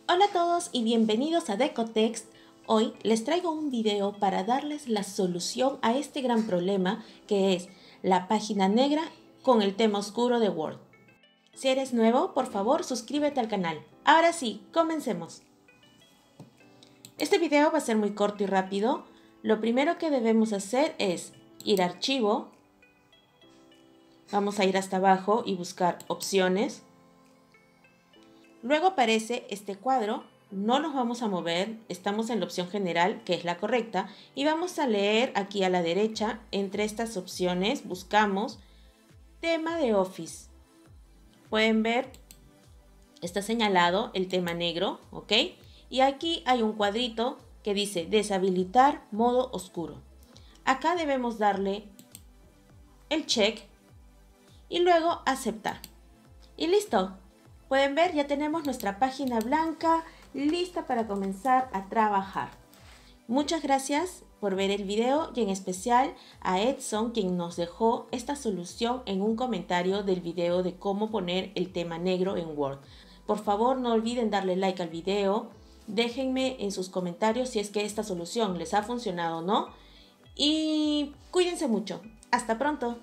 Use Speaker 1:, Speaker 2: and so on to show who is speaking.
Speaker 1: Hola a todos y bienvenidos a Decotext. Hoy les traigo un video para darles la solución a este gran problema que es la página negra con el tema oscuro de Word. Si eres nuevo, por favor suscríbete al canal. Ahora sí, comencemos. Este video va a ser muy corto y rápido. Lo primero que debemos hacer es ir a Archivo. Vamos a ir hasta abajo y buscar Opciones. Luego aparece este cuadro, no nos vamos a mover, estamos en la opción general, que es la correcta, y vamos a leer aquí a la derecha, entre estas opciones, buscamos tema de Office. Pueden ver, está señalado el tema negro, ¿ok? Y aquí hay un cuadrito que dice deshabilitar modo oscuro. Acá debemos darle el check y luego aceptar. Y listo. Pueden ver, ya tenemos nuestra página blanca lista para comenzar a trabajar. Muchas gracias por ver el video y en especial a Edson, quien nos dejó esta solución en un comentario del video de cómo poner el tema negro en Word. Por favor, no olviden darle like al video, déjenme en sus comentarios si es que esta solución les ha funcionado o no y cuídense mucho. Hasta pronto.